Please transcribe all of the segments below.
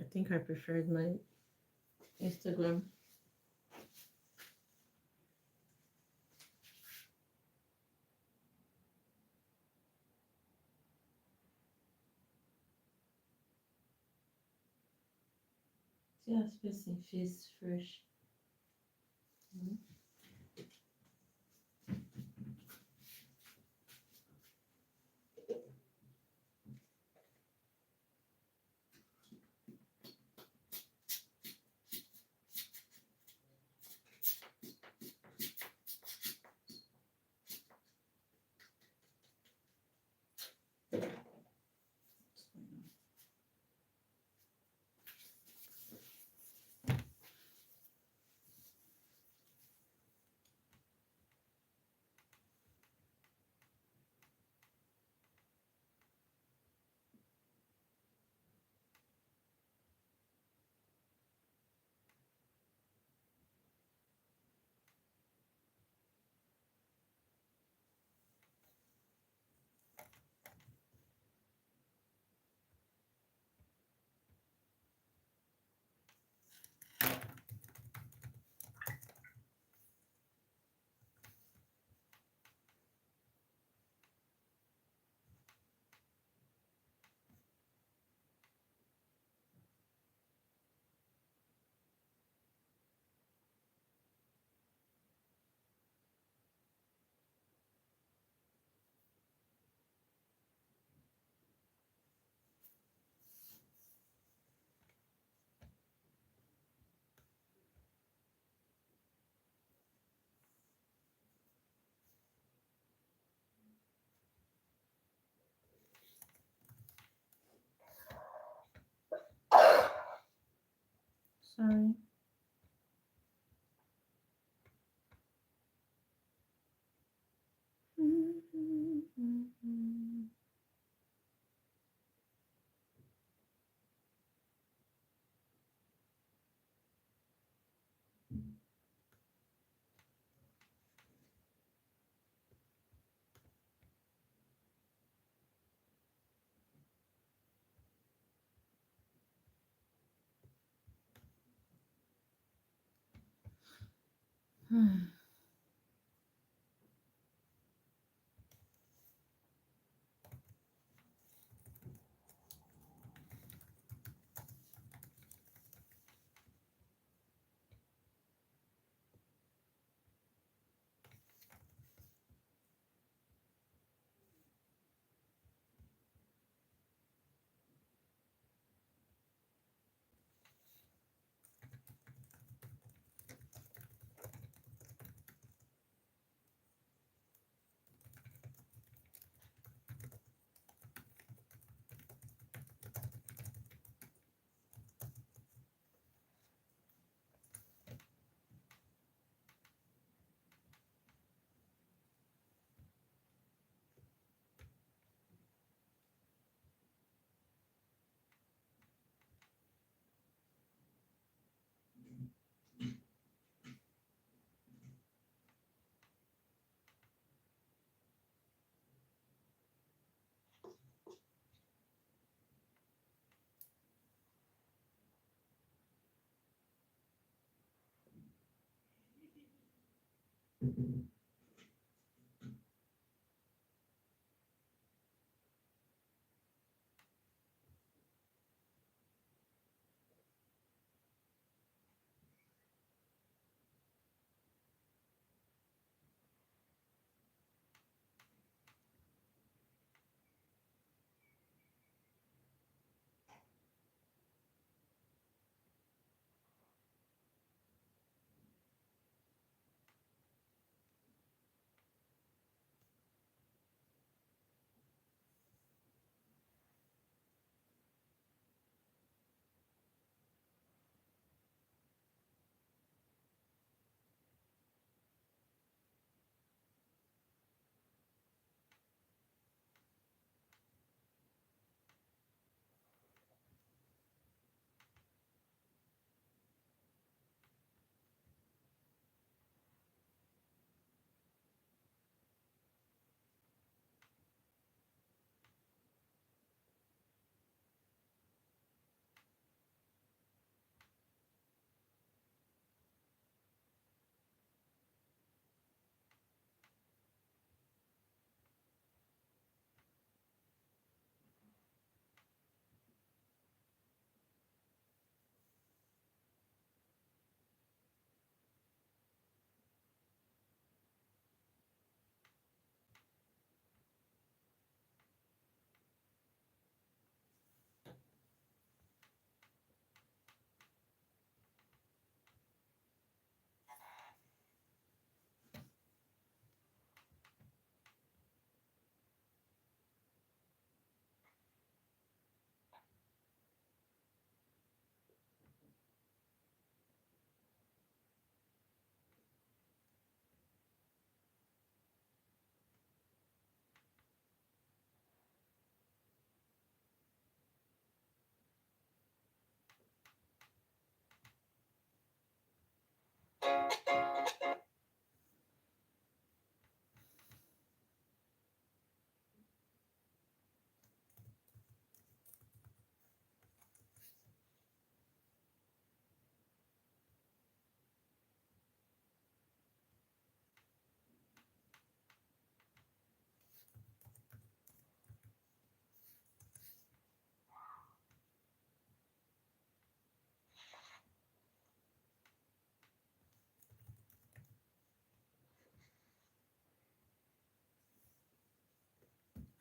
think I preferred my Instagram. Yeah, spacing feels fresh. Mhm. Sorry.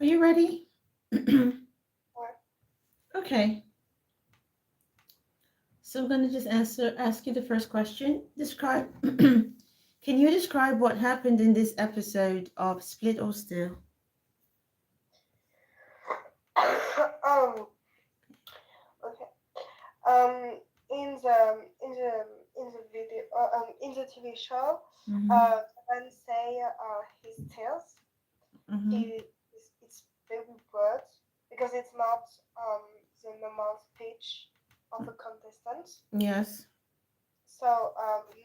Are you ready? What? Okay. So I'm gonna just ask you the first question. Describe. Can you describe what happened in this episode of Split or Still? Okay. Um, in the in the in the video in the TV show, Mm-hmm. Kevin say his tales. Mm-hmm. It's very broad because it's not the normal speech of a contestant. Yes. So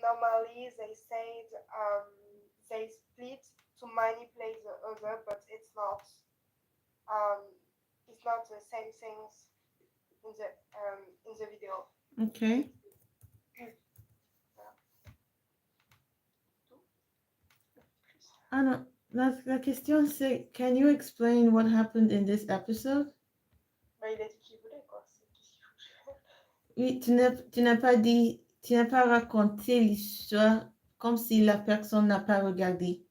normally they said they split to manipulate the other, but um, it's not the same things in the video. Okay. Alors, la question c'est, can you explain what happened in this episode? Bah, il a dit qu'il voulait quoi. C'est qu'est-ce qu'il faut que je fasse. Oui, tu n'as pas dit, tu n'as pas raconté l'histoire comme si la personne n'a pas regardé.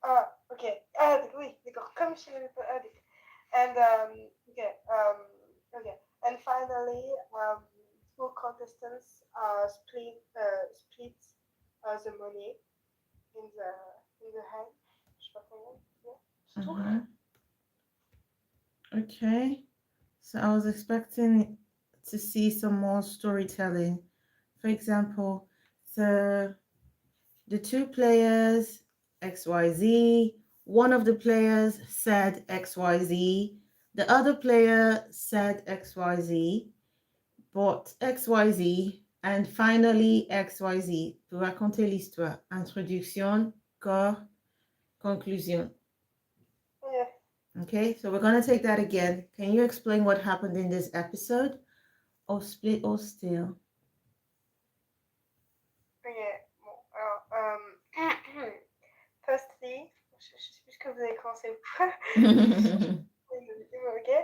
Ah, ok. Ah, oui, d'accord. Comme je l'avais pas. Ah, d'accord. And okay, okay. And finally, two contestants split the money in the hand. Je sais pas comment. Yeah. C'est tout. Mhm. Okay. So I was expecting to see some more storytelling. For example, the two players XYZ, one of the players said XYZ, the other player said XYZ, but XYZ, and finally XYZ pour raconter l'histoire. Introduction, corps, conclusion. Yeah. Okay, so we're going to take that again. Can you explain what happened in this episode of Split or Still? Okay. Bon, alors, firstly, je sais plus ce que vous avez commencé. Okay.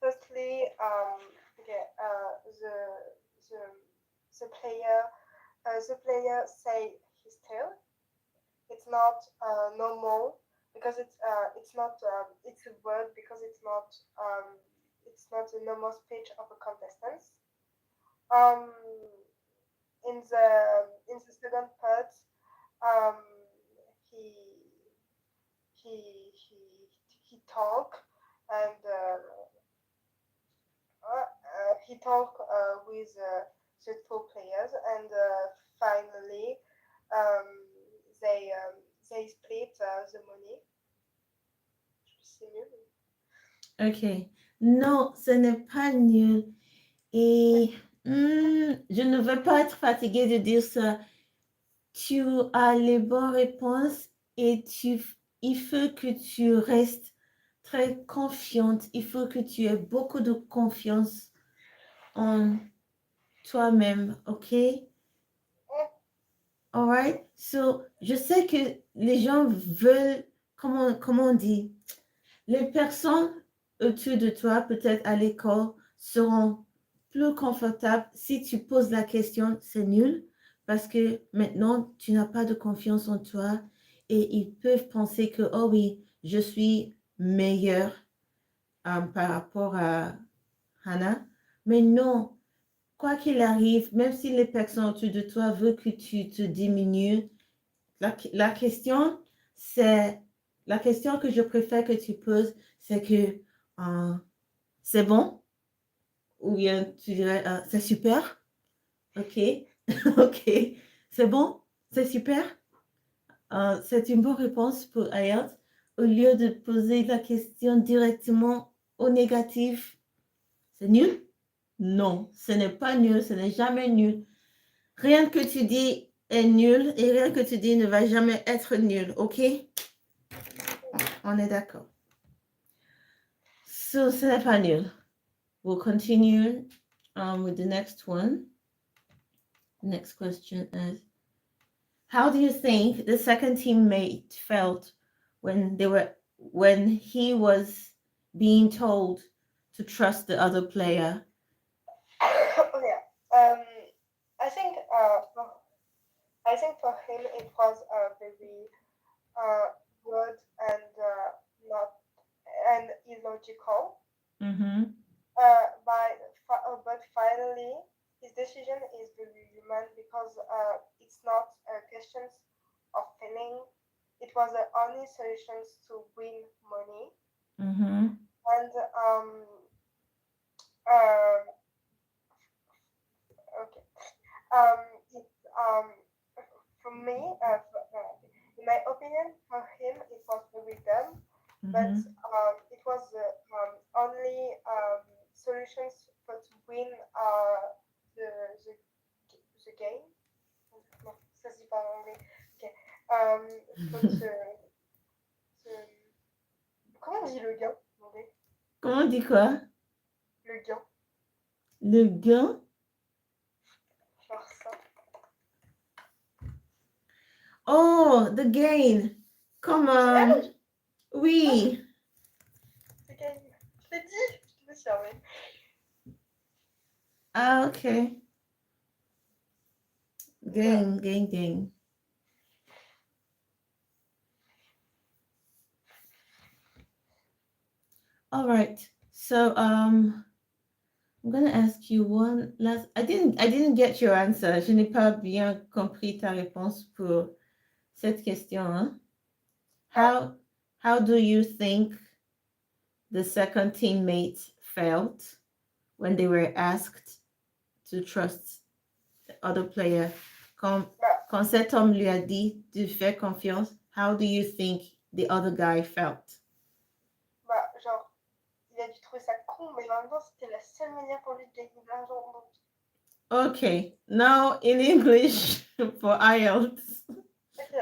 Firstly, okay, the player say his tale. It's not normal because it's not it's a word because it's not the normal speech of a contestant. Um, in the second part, um, he he talk and he talk with the two players and finally um, they split the money. C'est mieux. Ok. Non, ce n'est pas nul. Et je ne veux pas être fatiguée de dire ça. Tu as les bonnes réponses et il faut que tu restes très confiante. Il faut que tu aies beaucoup de confiance en toi-même, ok? Alright? So, je sais que les gens veulent, comment on dit? Les personnes autour de toi, peut-être à l'école, seront plus confortables si tu poses la question, c'est nul, parce que maintenant, tu n'as pas de confiance en toi et ils peuvent penser que, oh oui, je suis meilleur par rapport à Hannah. Mais non, quoi qu'il arrive, même si les personnes autour de toi veulent que tu te diminues, la question, c'est la question que je préfère que tu poses, c'est que c'est bon ou bien tu dirais c'est super, ok, ok, c'est bon, c'est super, c'est une bonne réponse pour IELTS au lieu de poser la question directement au négatif. C'est nul? Non, ce n'est pas nul, ce n'est jamais nul. Rien que tu dis est nul et rien que tu dis ne va jamais être nul, ok? On est d'accord. So, ce n'est pas nul. We'll continue with the next one. Next question is, how do you think the second teammate felt when he was being told to trust the other player? Okay. I think for him it was very good and not and illogical. Mm-hmm. But finally, his decision is very human because it's not questions of feeling. It was the only solutions to win money, Mm-hmm. and um, okay, it for me, in my opinion, for him it was very dumb, but Mm-hmm. it was the only solutions for to win the, the the game. Non, ça se dit pas en anglais. Ok. For comment on dit le gain en anglais? Comment on dit quoi? Le gain. Le gain? Genre ça. Oh, the gain. Come on. Oui. C'est gain. Je l'ai dit. Je me suis arrêtée. Ah, okay. Gain. All right. So I'm gonna ask you one last. I didn't get your answer. Je n'ai pas bien compris ta réponse pour cette question. Hein? How do you think the second teammate felt when they were asked to trust the other player? Quand cet homme lui a dit de faire confiance, how do you think the other guy felt? Bah, genre, il a dû trouver ça con, mais en même temps, c'était la seule manière pour lui de gagner de l'argent. Donc... Okay, now in English for IELTS. Okay,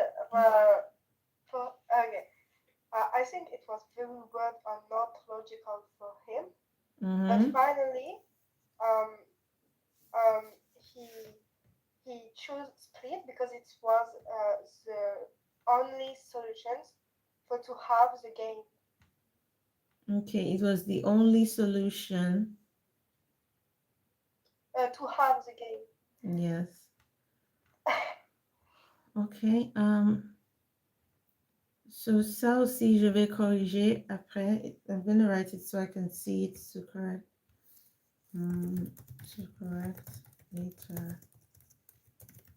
I think it was very good and not logical for him. Mm-hmm. But finally, he chose split because it was the only solutions for to have the game. Okay, it was the only solution. To have the game. Yes. Okay. So ça aussi, je vais corriger après. I'm going to write it so I can see it to correct. To correct later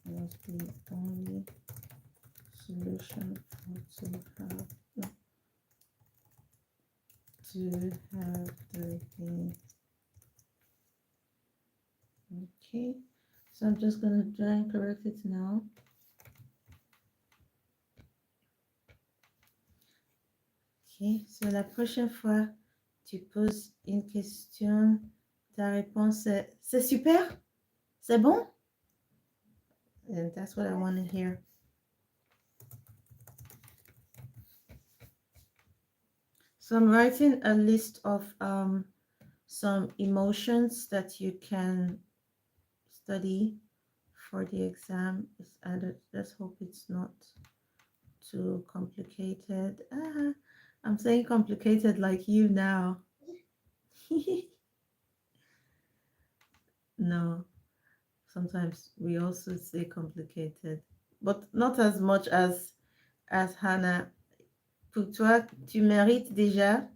was the only solution to have the game. Okay, so I'm just going to try and correct it now. Ok, so la prochaine fois, tu poses une question, ta réponse est c'est super? C'est bon? And that's what I want to hear. So I'm writing a list of some emotions that you can study for the exam. And let's hope it's not too complicated. I'm saying complicated like you now. No, sometimes we also say complicated, but not as much as Hannah. Pour toi, tu mérites déjà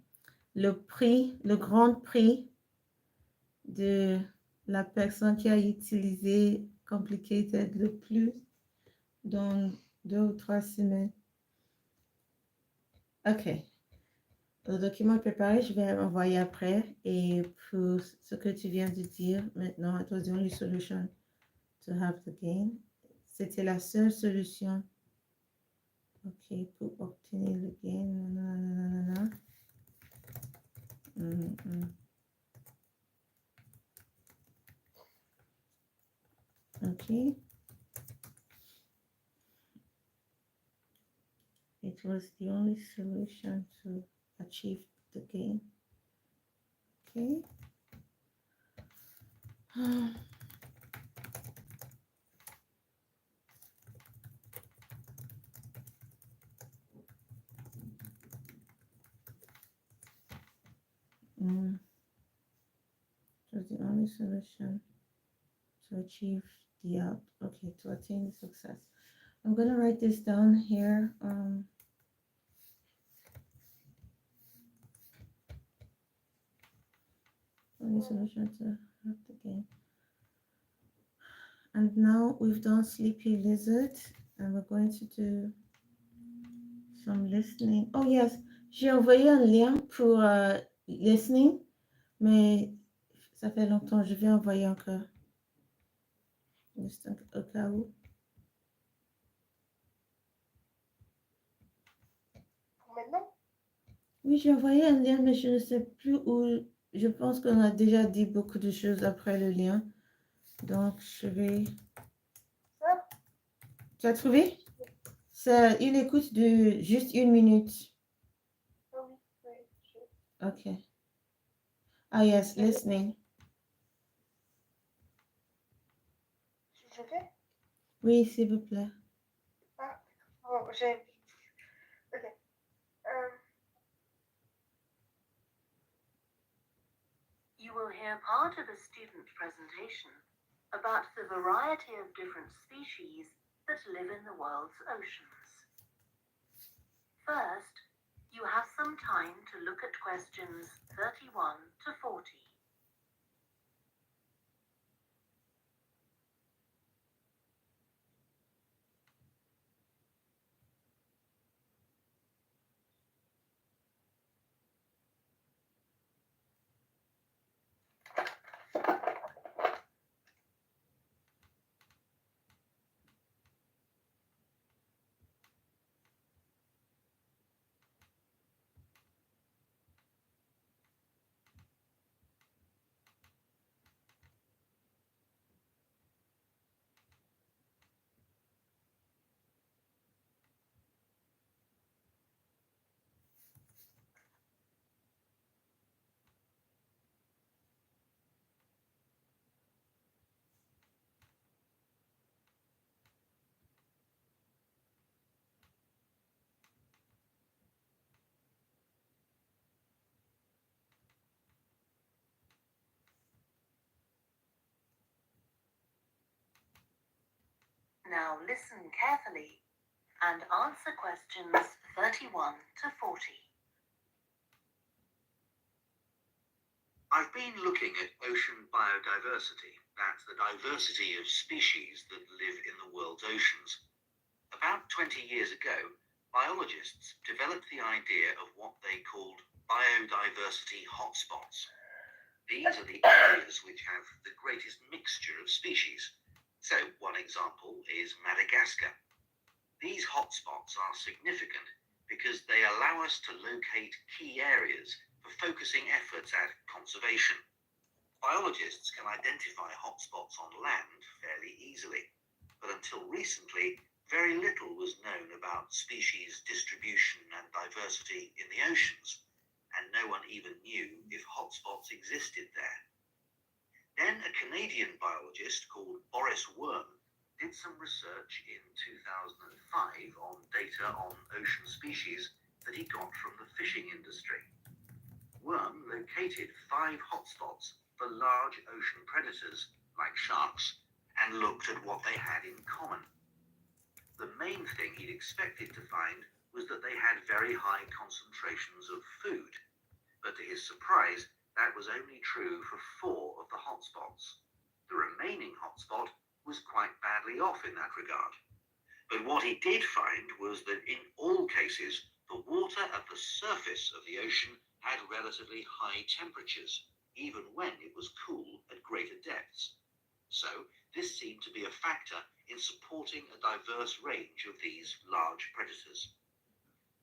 le prix, le grand prix de la personne qui a utilisé complicated le plus dans 2 ou 3 semaines. Ok. Le document est préparé, je vais l'envoyer après. Et pour ce que tu viens de dire maintenant, it was the only solution to have the gain. C'était la seule solution. Ok, pour obtenir le gain. Nanana. Ok. It was the only solution to achieve the gain. Okay. It was the only solution to achieve the to attain the success. I'm going to write this down here. Only solution to have the game. And now we've done Sleepy Lizard, and we're going to do some listening. Oh yes, j'ai envoyé un lien pour listening, mais ça fait longtemps, je vais envoyer encore. Juste au cas où. Maintenant? Oui, j'ai envoyé un lien, mais je ne sais plus où. Je pense qu'on a déjà dit beaucoup de choses après le lien. Donc, je vais... Ça? Tu as trouvé? C'est une écoute de juste 1 minute. Ah oui, oui. Ok. Ah yes, listening. Je fais? Oui, s'il vous plaît. Ah, oh, j'ai... Ok. You will hear part of a student presentation about the variety of different species that live in the world's oceans. First, you have some time to look at questions 31 to 40. Now listen carefully and answer questions 31 to 40. I've been looking at ocean biodiversity. That's the diversity of species that live in the world's oceans. About 20 years ago, biologists developed the idea of what they called biodiversity hotspots. These are the areas which have the greatest mixture of species. So one example is Madagascar. These hotspots are significant because they allow us to locate key areas for focusing efforts at conservation. Biologists can identify hotspots on land fairly easily, but until recently, very little was known about species distribution and diversity in the oceans, and no one even knew if hotspots existed there. Then a Canadian biologist called Boris Worm did some research in 2005 on data on ocean species that he got from the fishing industry. Worm located 5 hotspots for large ocean predators like sharks and looked at what they had in common. The main thing he'd expected to find was that they had very high concentrations of food, but to his surprise, that was only true for 4 of the hotspots. The remaining hotspot was quite badly off in that regard. But what he did find was that in all cases, the water at the surface of the ocean had relatively high temperatures, even when it was cool at greater depths. So this seemed to be a factor in supporting a diverse range of these large predators.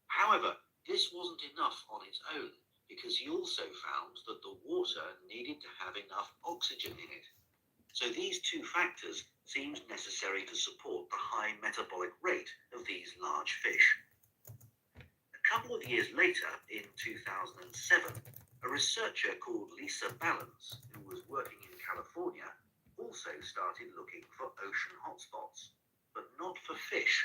However, this wasn't enough on its own, because he also found that the water needed to have enough oxygen in it. So these 2 factors seemed necessary to support the high metabolic rate of these large fish. couple of years later, in 2007, a researcher called Lisa Ballance, who was working in California, also started looking for ocean hotspots, but not for fish.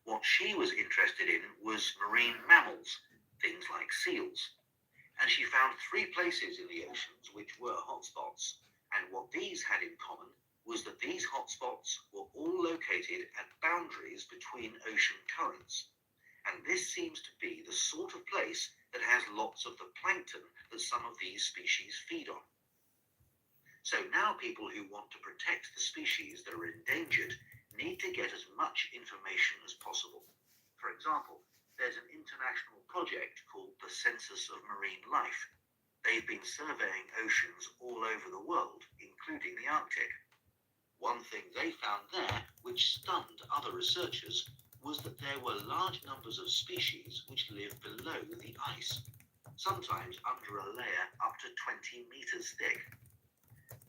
What she was interested in was marine mammals, things like seals. And she found 3 places in the oceans which were hotspots. And what these had in common was that these hotspots were all located at boundaries between ocean currents. And this seems to be the sort of place that has lots of the plankton that some of these species feed on. So now people who want to protect the species that are endangered need to get as much information as possible. For example, there's an international project called the Census of Marine Life. They've been surveying oceans all over the world, including the Arctic. One thing they found there, which stunned other researchers, was that there were large numbers of species which live below the ice, sometimes under a layer up to 20 meters thick.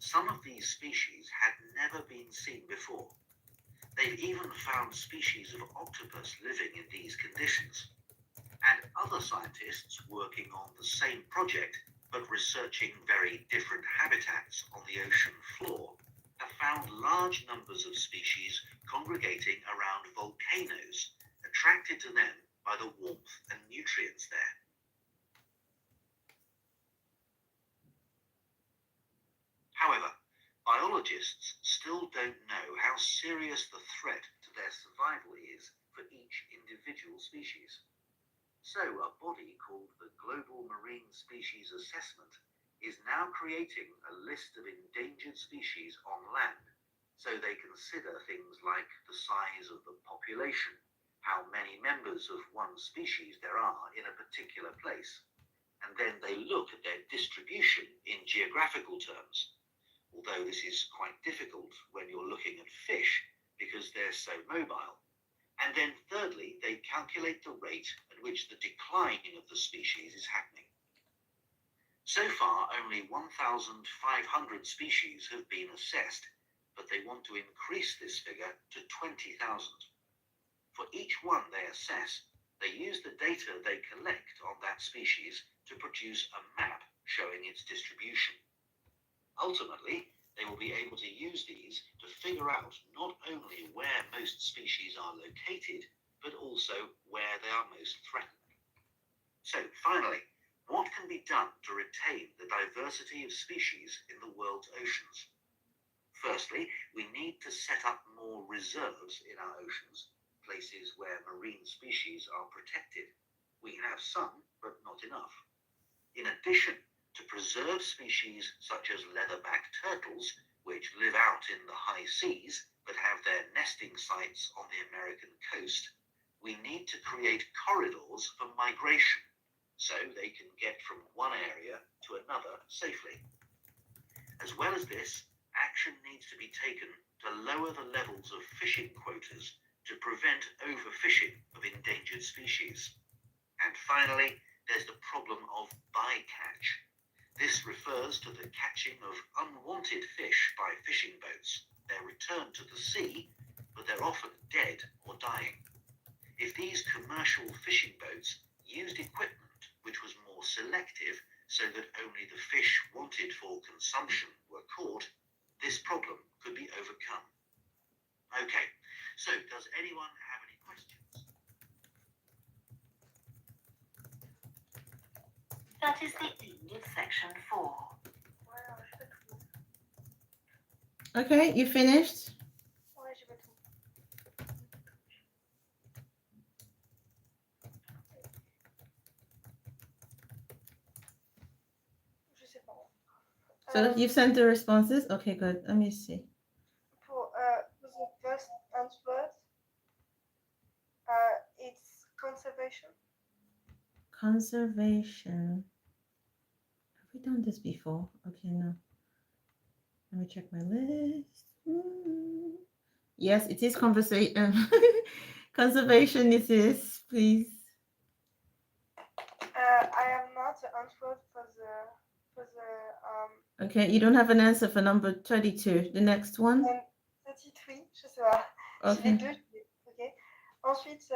Some of these species had never been seen before. They've even found species of octopus living in these conditions. And other scientists working on the same project, but researching very different habitats on the ocean floor, have found large numbers of species congregating around volcanoes, attracted to them by the warmth and nutrients there. However, biologists still don't know how serious the threat to their survival is for each individual species. So a body called the Global Marine Species Assessment is now creating a list of endangered species on land, so they consider things like the size of the population, how many members of one species there are in a particular place, and then they look at their distribution in geographical terms, although this is quite difficult when you're looking at fish because they're so mobile. And then thirdly, they calculate the rate at which the decline of the species is happening. So far, only 1,500 species have been assessed, but they want to increase this figure to 20,000. For each one they assess, they use the data they collect on that species to produce a map showing its distribution. Ultimately, they will be able to use these to figure out not only where most species are located, but also where they are most threatened. So finally, what can be done to retain the diversity of species in the world's oceans? Firstly, we need to set up more reserves in our oceans, places where marine species are protected. We have some, but not enough. In addition, to preserve species such as leatherback turtles, which live out in the high seas but have their nesting sites on the American coast, we need to create corridors for migration, so they can get from one area to another safely. As well as this, action needs to be taken to lower the levels of fishing quotas to prevent overfishing of endangered species. And finally, there's the problem of bycatch. This refers to the catching of unwanted fish by fishing boats. They're returned to the sea, but they're often dead or dying. If these commercial fishing boats used equipment which was more selective so that only the fish wanted for consumption were caught, this problem could be overcome. Okay, so does anyone have any questions? That is the end of section 4. Ouais, je fais tout. Okay, you finished? Ouais, je fais tout. Je sais pas. So you've sent the responses? Okay, good. Let me see. For the first answer, it's conservation. Conservation. Have we done this before? Okay, no. Let me check my list. Yes, it is conversation. Conservation it is, please. I am not the answer for the Okay, you don't have an answer for number 32. The next one? 33, je sais pas. J'ai les Okay. deux. Ok. Ensuite,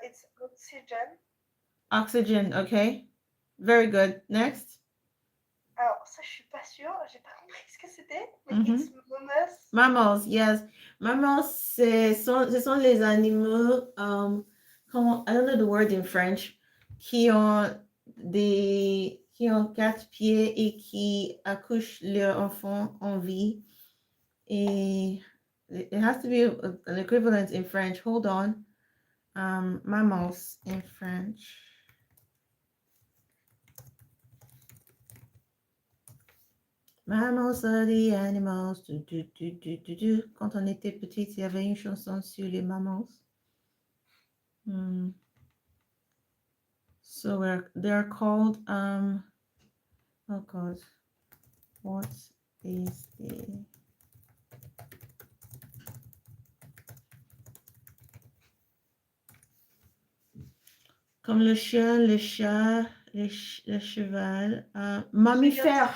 it's oxygen. Oxygen, okay. Very good. Next. Alors, ça, je suis pas sûre. J'ai pas compris ce que c'était. Mais Mhm. it's mammals. Mammals, yes. Mammals, ce sont les animaux, I don't know the word in French, qui ont qui ont 4 pieds et qui accouchent leur enfant en vie. Et it has to be an equivalent in French. Hold on. Mammals in French. Mammals are the animals. Quand on était petite, il y avait une chanson sur les mammals. So they're called oh god, what is the comme le chien, le chat, le cheval, mammifère.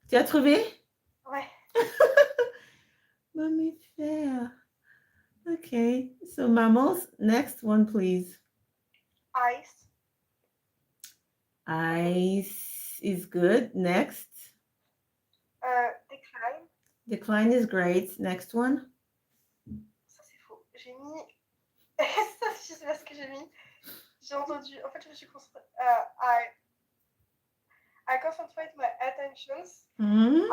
Tu as trouvé? Ouais. Mammifère. Okay, so mammals. Next one, please. Ice. Ice is good. Next. Decline. Decline is great. Next one. Ça, c'est faux. J'ai mis. Ça, je sais pas ce que j'ai mis. J'ai entendu. En fait, je me suis concentrée. I concentrate my attentions Mhm.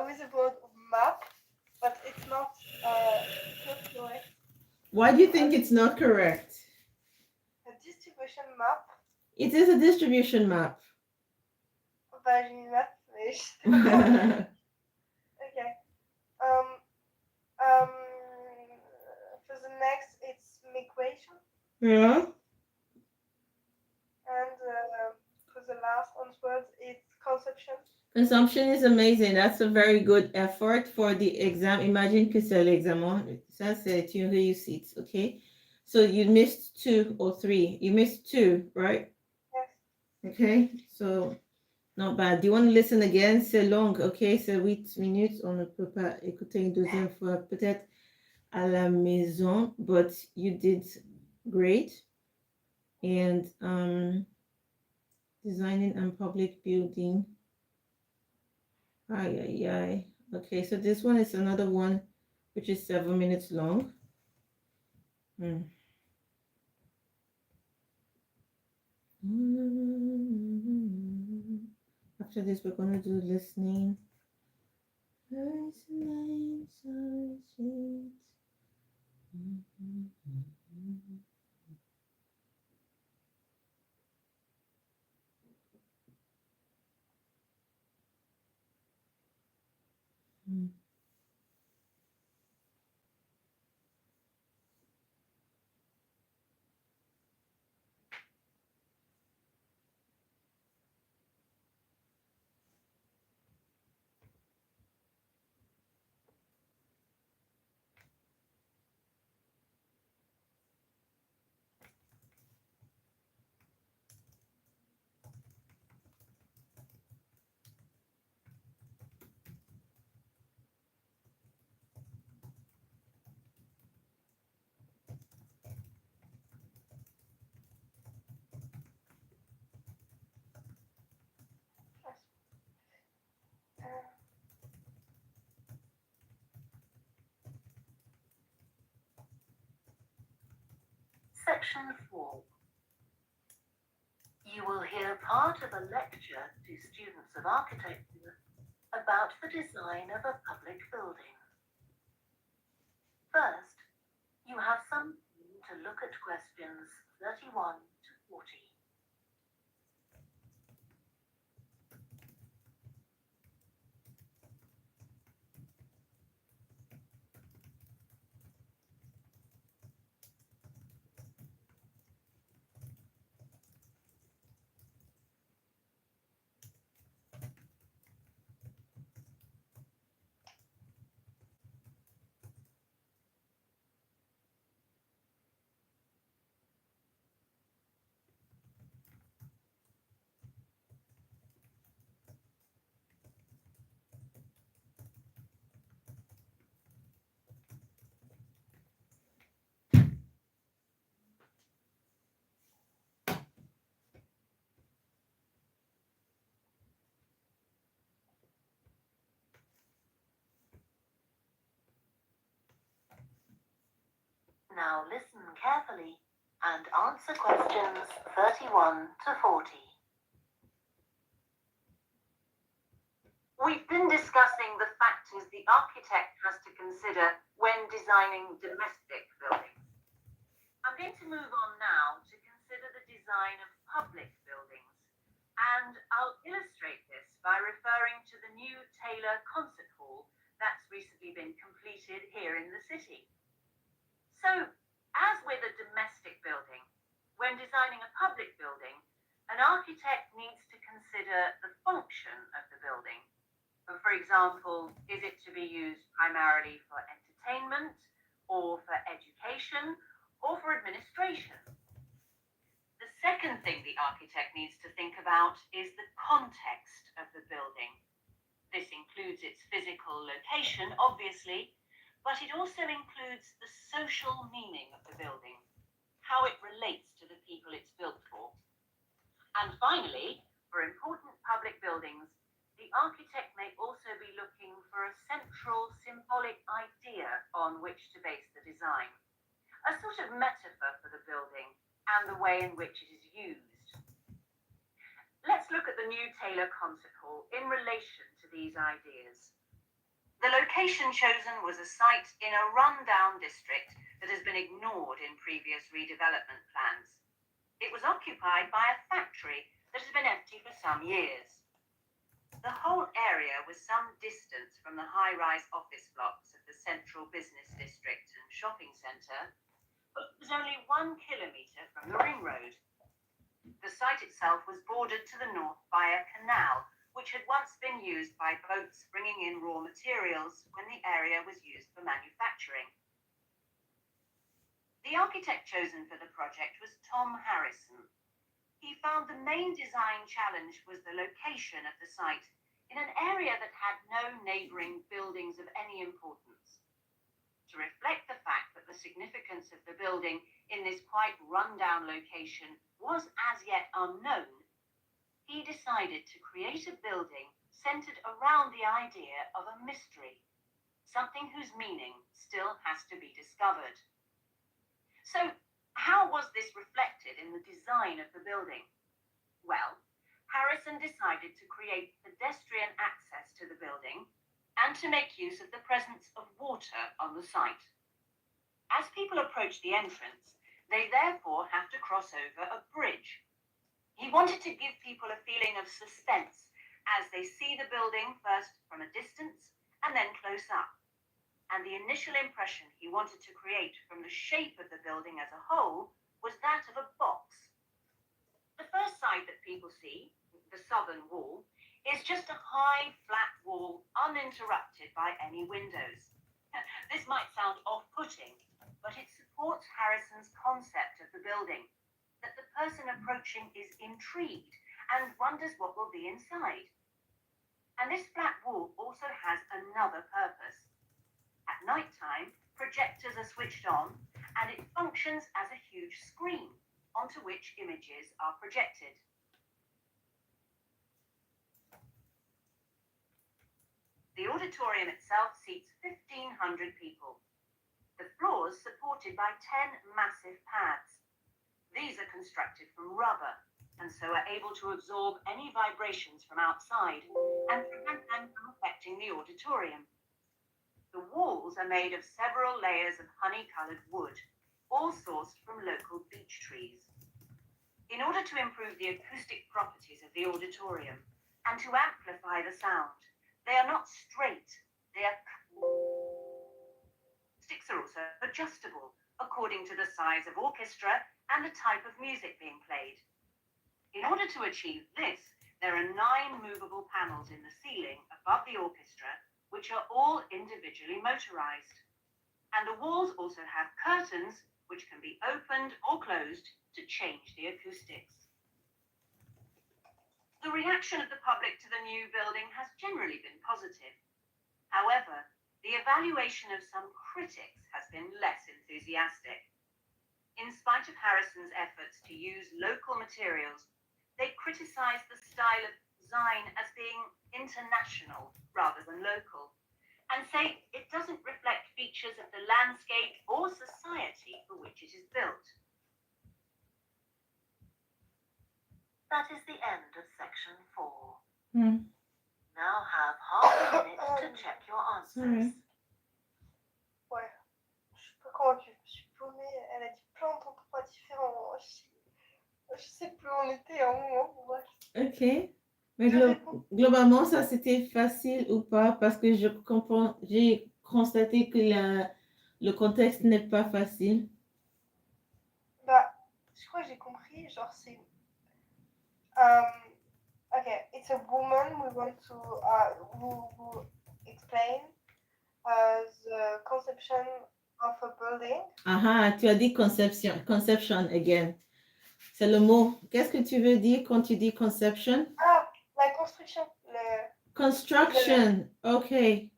With a word map, but it's not correct. Why do you think it's not correct? A distribution map. It is a distribution map. Bah, j'ai mis map, mais je sais pas. Okay. For the next, it's migration. Yeah. And for the last word, it's conception. Consumption is amazing. That's a very good effort for the exam. Imagine que c'est l'examen. Ça, c'est une réussite, okay? So you missed 2 or 3. You missed 2, right? Yes. Okay, so not bad. Do you want to listen again? C'est long, okay? C'est 8 minutes. On ne peut pas écouter une deuxième fois. Peut-être à la maison, but you did great. And designing and public building. Ay. Okay, so this one is another one which is 7 minutes long. After this, we're going to do listening. Section 4. You will hear part of a lecture to students of architecture about the design of a public building. First, you have some time to look at questions 31 to 40. Now listen carefully and answer questions 31 to 40. We've been discussing the factors the architect has to consider when designing domestic buildings. I'm going to move on now to consider the design of public buildings, and I'll illustrate this by referring to the new Taylor Concert Hall that's recently been completed here in the city. So, as with a domestic building, when designing a public building, an architect needs to consider the function of the building. For example, is it to be used primarily for entertainment, or for education, or for administration? The second thing the architect needs to think about is the context of the building. This includes its physical location, obviously, but it also includes the social meaning of the building, how it relates to the people it's built for. And finally, for important public buildings, the architect may also be looking for a central symbolic idea on which to base the design, a sort of metaphor for the building and the way in which it is used. Let's look at the new Taylor Concert Hall in relation to these ideas. The location chosen was a site in a run-down district that has been ignored in previous redevelopment plans. It was occupied by a factory that has been empty for some years. The whole area was some distance from the high-rise office blocks of the central business district and shopping centre, but it was only 1 kilometre from the ring road. The site itself was bordered to the north by a canal, which had once been used by boats bringing in raw materials when the area was used for manufacturing. The architect chosen for the project was Tom Harrison. He found the main design challenge was the location of the site in an area that had no neighbouring buildings of any importance. To reflect the fact that the significance of the building in this quite run-down location was as yet unknown, he decided to create a building centred around the idea of a mystery, something whose meaning still has to be discovered. So, how was this reflected in the design of the building? Well, Harrison decided to create pedestrian access to the building and to make use of the presence of water on the site. As people approach the entrance, they therefore have to cross over a bridge. He wanted to give people a feeling of suspense as they see the building first from a distance and then close up. And the initial impression he wanted to create from the shape of the building as a whole was that of a box. The first side that people see, the southern wall, is just a high, flat wall uninterrupted by any windows. This might sound off-putting, but it supports Harrison's concept of the building, that the person approaching is intrigued and wonders what will be inside. And this flat wall also has another purpose. At night time, projectors are switched on and it functions as a huge screen onto which images are projected. The auditorium itself seats 1,500 people. The floors supported by 10 massive pads. These are constructed from rubber and so are able to absorb any vibrations from outside and prevent them from affecting the auditorium. The walls are made of several layers of honey-coloured wood, all sourced from local beech trees. In order to improve the acoustic properties of the auditorium and to amplify the sound, they are not straight, they are... Sticks are also adjustable according to the size of orchestra and the type of music being played. In order to achieve this, there are 9 movable panels in the ceiling above the orchestra, which are all individually motorized. And the walls also have curtains, which can be opened or closed to change the acoustics. The reaction of the public to the new building has generally been positive. However, the evaluation of some critics has been less enthusiastic. In spite of Harrison's efforts to use local materials, they criticized the style of design as being international rather than local, and say it doesn't reflect features of the landscape or society for which it is built. That is the end of section 4. Hmm. Now have half a minute to check your answers. Sorry. Ouais. Je sais pas comment je suis paumée. Elle a dit plein d'endroits différents. Je sais plus où on était à un moment. Bref. Ok. Mais Je réponds. globalement, ça c'était facile ou pas parce que je comprends, j'ai constaté que le contexte n'est pas facile. Bah, je crois que j'ai compris. Genre, c'est. Okay, it's a woman we want to who explain the conception of a building. Ah, tu as dit conception again. C'est le mot. Qu'est-ce que tu veux dire quand tu dis conception? Ah, la construction. Construction. Ok. Ouais.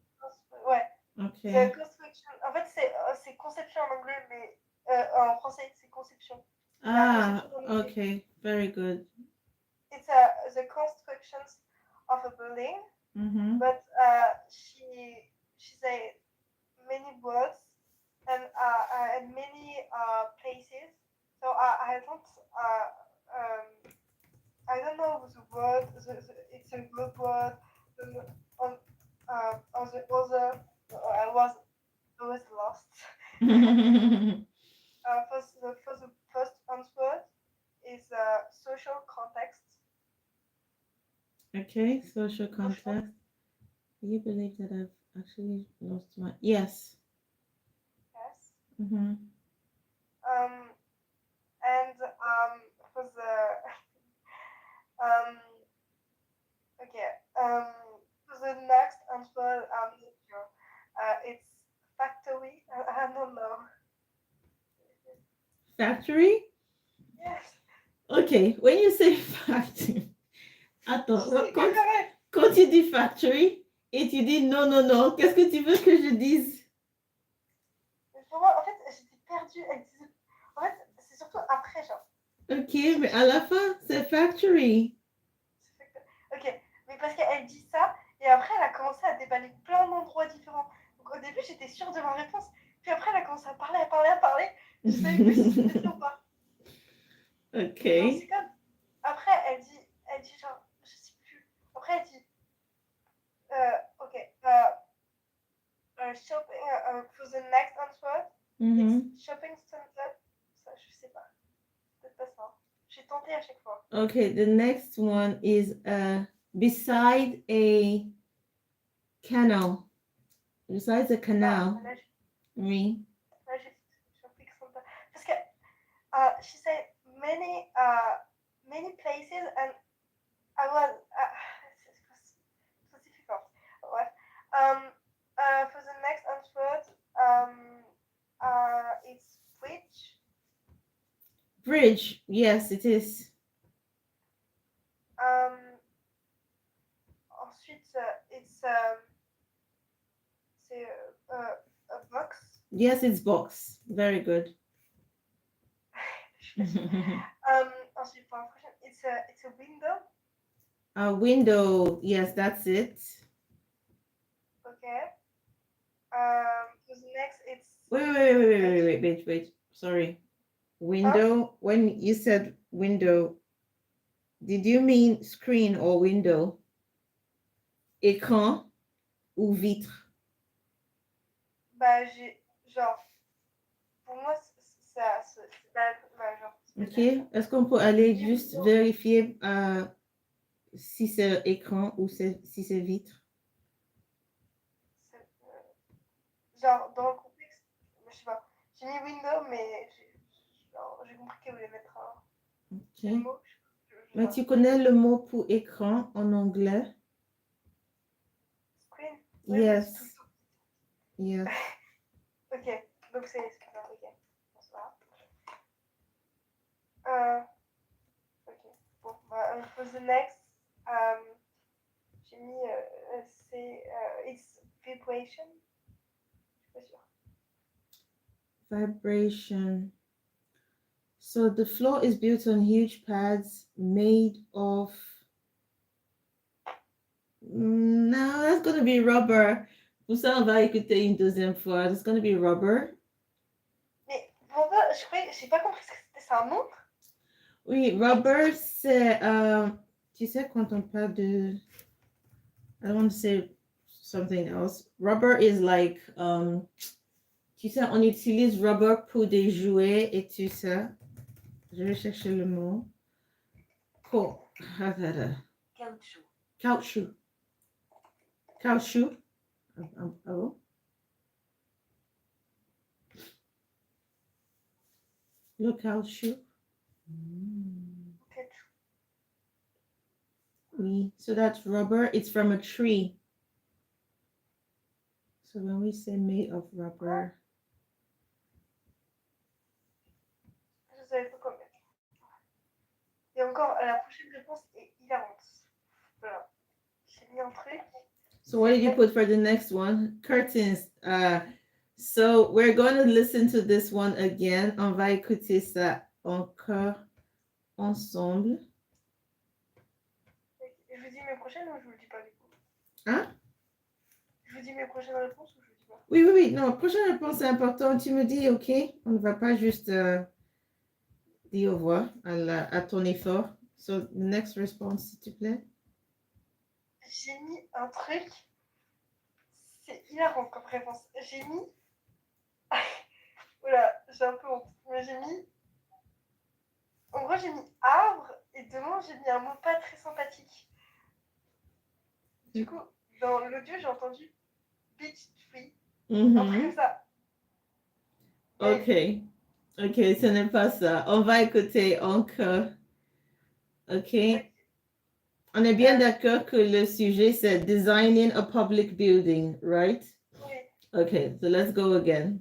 Ok. The construction. En fait, c'est conception en anglais, mais en français, c'est conception. Ah, conception en anglais. ok. Very good. It's the constructions of a building, Mhm. but she said many words and many places. So I don't know the word. It's a good word. On the other, I was lost. For the first answer is social context. Okay, social context. Do you believe that I've actually lost my... Yes. Yes. Mhm. And for the okay. For the next answer, I'm not sure. It's factory. I don't know. Factory? Yes. Okay, when you say factory... Attends, C'est pas correct. quand tu dis factory et tu dis non, qu'est-ce que tu veux que je dise? Mais pour moi, en fait, j'étais perdue. En fait, c'est surtout après, genre. Ok, mais à la fin, c'est factory. Ok, mais parce qu'elle dit ça, et après, elle a commencé à déballer plein d'endroits différents. Donc au début, j'étais sûre de ma réponse. Puis après, elle a commencé à parler. Je savais plus si c'était ça ou pas. Ok. Donc, c'est comme... Après, elle dit genre, je sais plus. Après, elle dit, ok, shopping, for the next answer, Mhm. it's shopping center. Ça, je sais pas. Peut-être pas ça. J'ai tenté à chaque fois. Okay, the next one is beside a canal. Besides a canal. Là, Oui. j'ai shopping center. Parce que she said many places and I was it's difficult. Bref. For the next answer, it's bridge. Bridge. Yes, it is. Ensuite, it's c'est a box. Yes, it's box. Very good. Ensuite, for question, it's a window. A window. Yes, that's it. Okay. For the next, it's Wait. Sorry. Window. When you said window, did you mean screen or window? Écran ou vitre? Bah, j'ai genre pour moi c'est genre. Ok. Est-ce qu'on peut aller juste vérifier si c'est écran ou si c'est vitre? Genre dans le contexte, je sais pas. J'ai mis window, mais j'ai compris qu'elle voulait mettre un mot. Mais tu connais le mot pour écran en anglais? Screen? Yes. Yes. Ok, donc c'est super, ok. Bonsoir. Ok, bon, bah, for the next, j'ai mis, it's vibration. Je suis pas sûre. Vibration. So the floor is built on huge pads made of... No, that's going to be rubber. Pour ça, on va écouter une deuxième fois. It's going to be rubber. Mais Rubber, j'ai pas compris ce que c'était. C'est un nom? Oui, rubber, c'est, tu sais, quand on parle de, I don't want to say something else. Rubber is like, tu sais, on utilise rubber pour des jouets et tout ça. Je vais chercher le mot. Cool. Caoutchouc. Caoutchouc. Caoutchouc. Ah bon? Le caoutchouc. Caoutchouc. Oui. So that's rubber. It's from a tree. So when we say made of rubber. Je savais pas quoi mettre. Et encore, la prochaine réponse est hilarante. Voilà. J'ai mis un truc. So what did you put for the next one? Curtains. So we're going to listen to this one again. On va écouter ça encore ensemble. Je vous dis mes prochaines ou je vous le dis pas du coup? Hein? Je vous dis mes prochaines réponses ou je vous le dis pas? Oui, oui, oui. Non, prochaine réponse est importante. Tu me dis, OK, on ne va pas juste dire au revoir à ton effort. So, the next response, s'il te plaît. J'ai mis un truc. C'est hilarant comme réponse. J'ai mis. Voilà, j'ai un peu honte. Mais j'ai mis. En gros, j'ai mis arbre et devant, j'ai mis un mot pas très sympathique. Du coup, dans l'audio, j'ai entendu beach tree. Un truc comme ça. OK. OK, ce n'est pas ça. On va écouter encore. OK. On est bien d'accord que le sujet, c'est designing a public building, right? Oui. OK, so let's go again.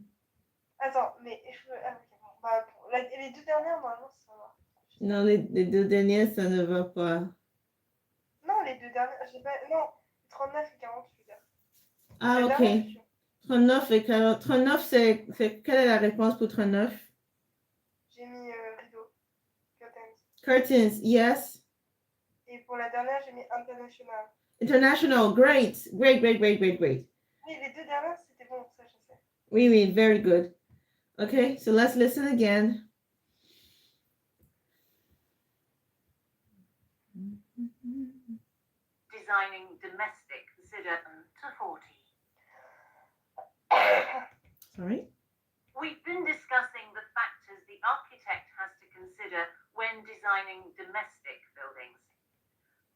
Attends, mais je veux. Ah, ok, bon. Bah, bon. Les deux dernières, normalement, ça va. Non, les deux dernières, ça ne va pas. Non, les deux dernières. J'ai pas... Non, 39 et 40, je veux dire. Ah, La dernière, je OK. suis sûre. 39 et 40. 39, c'est... Quelle est la réponse pour 39? J'ai mis rideau. Curtains. Curtains, yes. Et pour la dernière, j'ai mis international. International, great. Great, great, great, great, great. Oui, les deux dernières, c'était bon, ça, je sais. Oui, oui, very good. Okay, so let's listen again. Designing domestic, consider to 40. Sorry. We've been discussing the factors the architect has to consider when designing domestic buildings.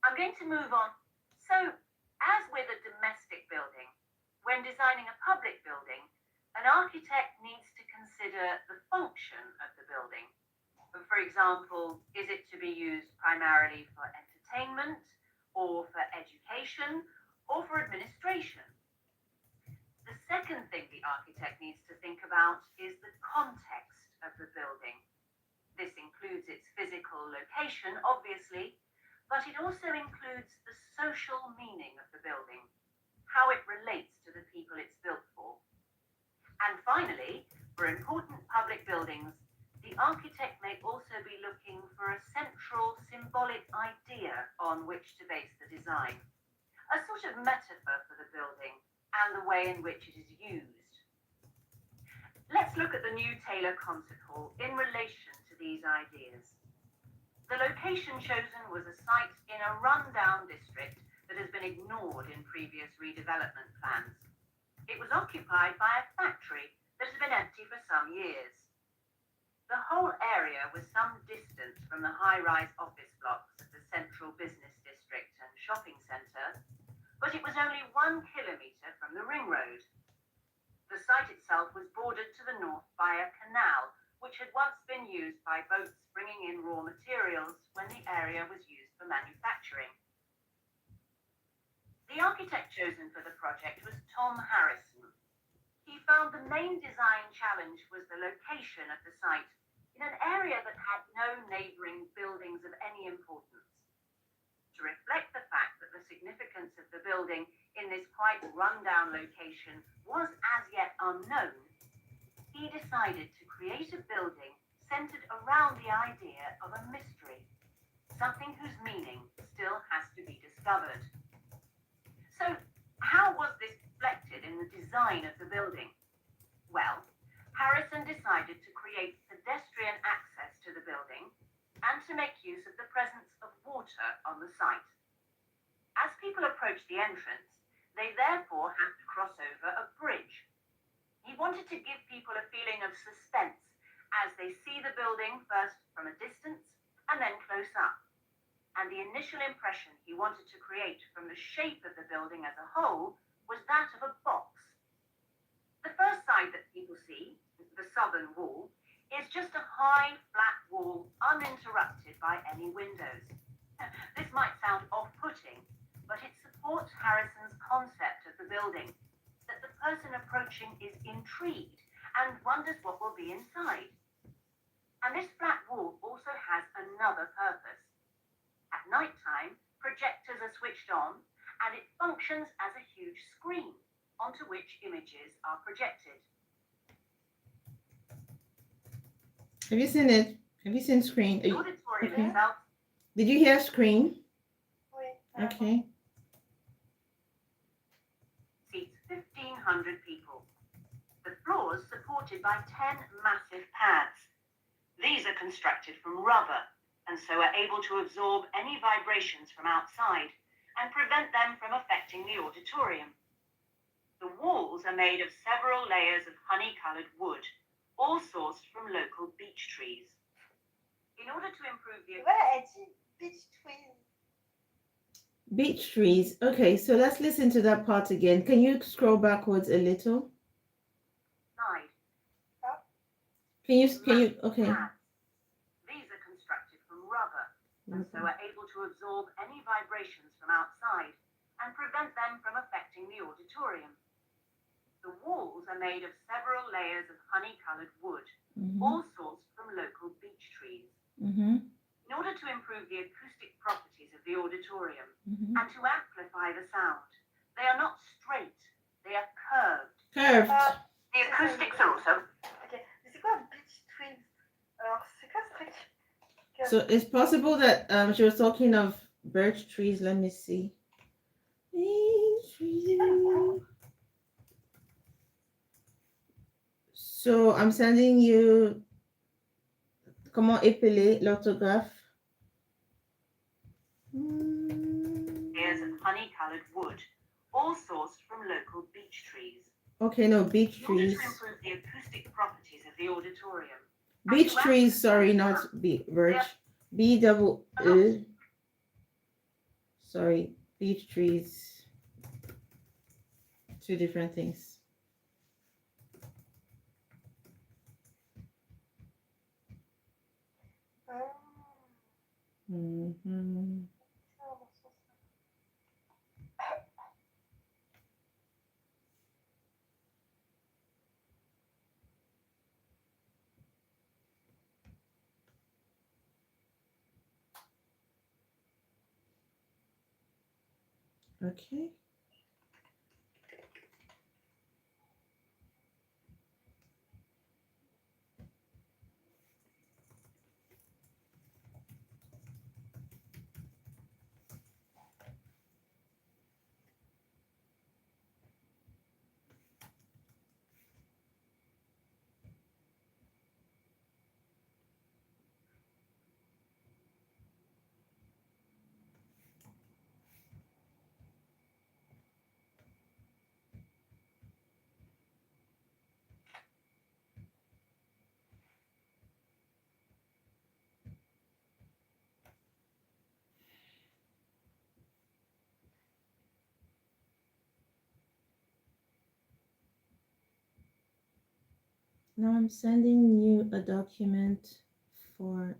I'm going to move on. So, as with a domestic building, when designing a public building, an architect needs to consider the function of the building. For example, is it to be used primarily for entertainment, or for education, or for administration? The second thing the architect needs to think about is the context of the building. This includes its physical location, obviously, but it also includes the social meaning of the building, how it relates to the people it's built for. And finally, for important public buildings, the architect may also be looking for a central symbolic idea on which to base the design, a sort of metaphor for the building and the way in which it is used. Let's look at the new Taylor Concert Hall in relation to these ideas. The location chosen was a site in a run-down district that has been ignored in previous redevelopment plans. It was occupied by a factory that has been empty for some years. The whole area was some distance from the high-rise office blocks of the central business district and shopping centre, but it was only 1 kilometre from the ring road. The site itself was bordered to the north by a canal, which had once been used by boats bringing in raw materials when the area was used for manufacturing. The architect chosen for the project was Tom Harrison. He found the main design challenge was the location of the site in an area that had no neighbouring buildings of any importance. To reflect the fact that the significance of the building in this quite run-down location was as yet unknown, he decided to create a building centered around the idea of a mystery, something whose meaning still has to be discovered. So, how was this reflected in the design of the building? Well, Harrison decided to create pedestrian access to the building and to make use of the presence of water on the site. As people approached the entrance, they therefore had to cross over a bridge. He wanted to give people a feeling of suspense as they see the building first from a distance and then close up. And the initial impression he wanted to create from the shape of the building as a whole was that of a box. The first side that people see, the southern wall, is just a high, flat wall uninterrupted by any windows. This might sound off-putting, but it supports Harrison's concept of the building, that the person approaching is intrigued and wonders what will be inside. And this flat wall also has another purpose. At night time, projectors are switched on and it functions as a huge screen onto which images are projected. Have you seen it? Have you seen screen? The auditorium okay. itself Did you hear screen? Oui. Okay. seats 1,500 people. The floors supported by 10 massive pads. These are constructed from rubber and so are able to absorb any vibrations from outside and prevent them from affecting the auditorium. The walls are made of several layers of honey-coloured wood, all sourced from local beech trees. In order to improve the Voilà, elle dit beach trees. Beech trees. Okay, so let's listen to that part again. Can you scroll backwards a little? side, Can you, okay. pads. These are constructed from rubber and so are able to absorb any vibrations from outside and prevent them from affecting the auditorium. The walls are made of several layers of honey-coloured wood, all sourced from local beech trees. In order to improve the acoustic properties of the auditorium and to amplify the sound, they are not straight, they are curved. Curved. The acoustics are also... Ok, mais c'est quoi beach trees? Alors, c'est quoi ce truc? So it's possible that she was talking of birch trees. Let me see. Beech trees. So I'm sending you comment épeler l'orthographe. layers of honey-coloured wood, all sourced from local beech trees. Okay, no, beech In order trees. to improve the acoustic properties of the auditorium, Beech trees, sorry, not birch. B-double-E. Sorry, beech trees. Two different things. Okay. Now I'm sending you a document for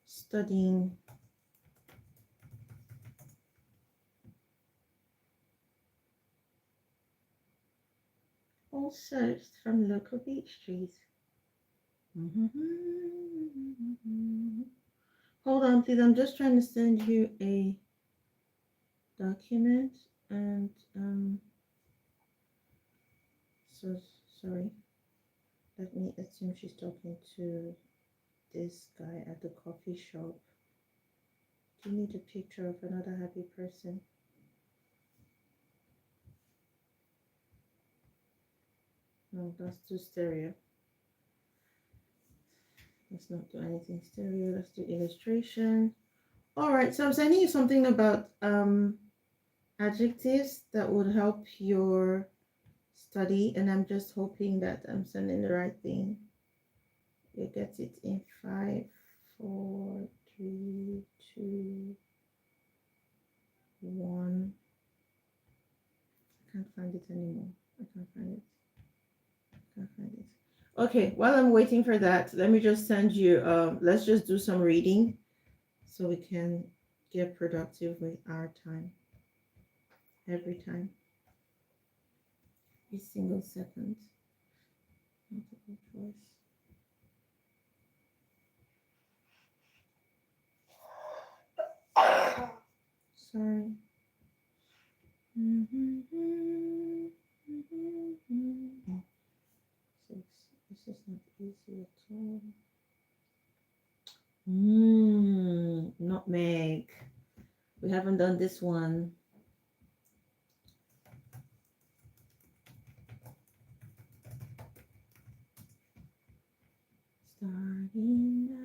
studying all sourced from local beech trees. Hold on, please. I'm just trying to send you a document and so sorry. Let me assume she's talking to this guy at the coffee shop. Do you need a picture of another happy person? No, that's too stereo. Let's not do anything stereo. Let's do illustration. All right, so I'm sending you something about adjectives that would help your study, and I'm just hoping that I'm sending the right thing. You get it in 5, 4, 3, 2, 1. I can't find it anymore. I can't find it. I can't find it. Okay, while I'm waiting for that, let me just send you, let's just do some reading so we can get productive with our time. Every time. Every single second. Multiple choice. Sorry. This is not easy at all. Nutmeg. We haven't done this one. Starting now.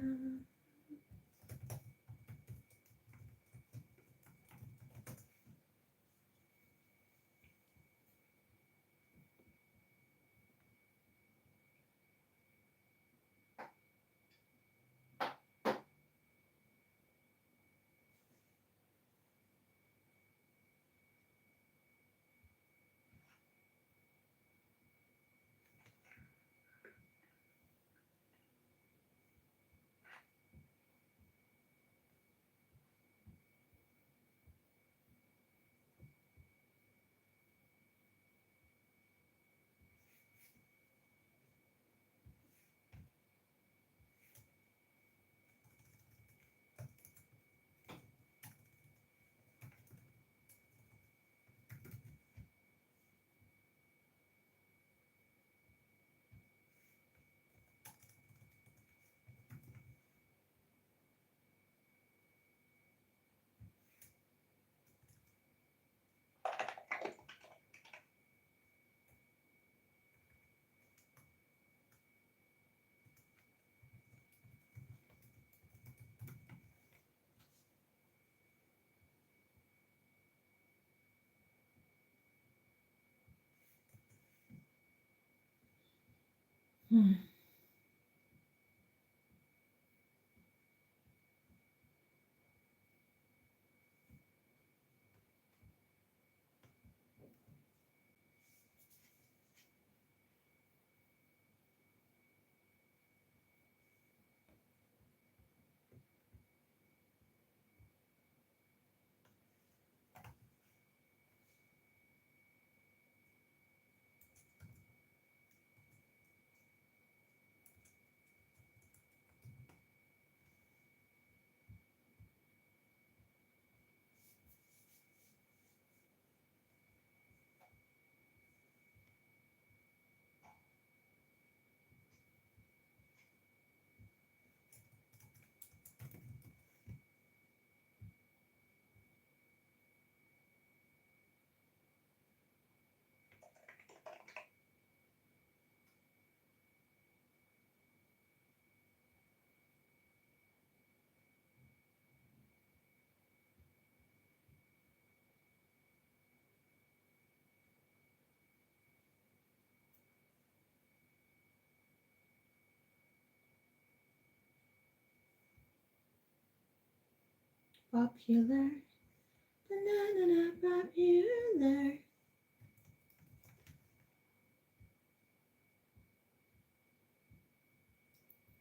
Popular. Banana popular.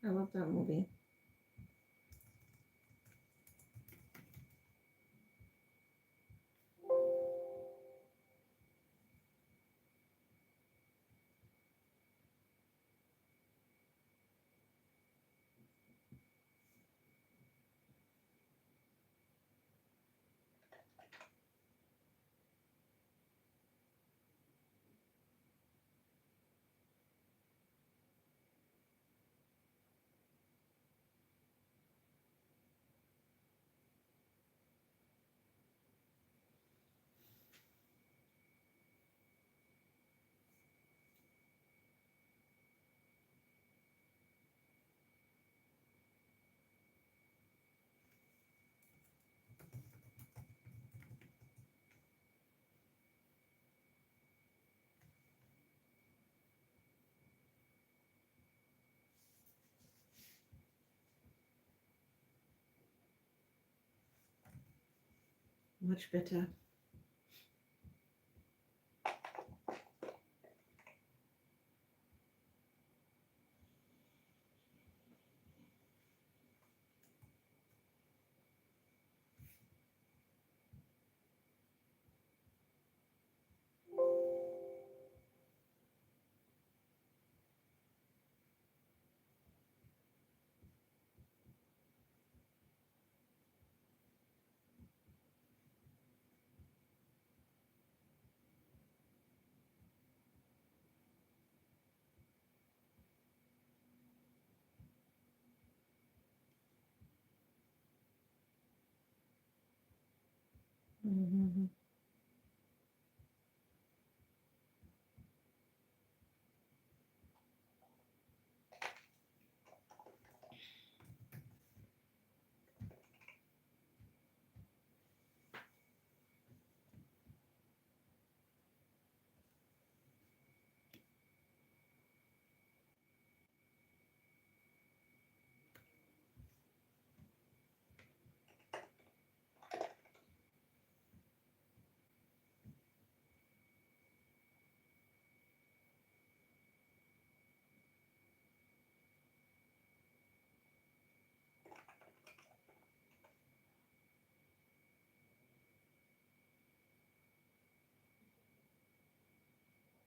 I love that movie. Much better. Mhm.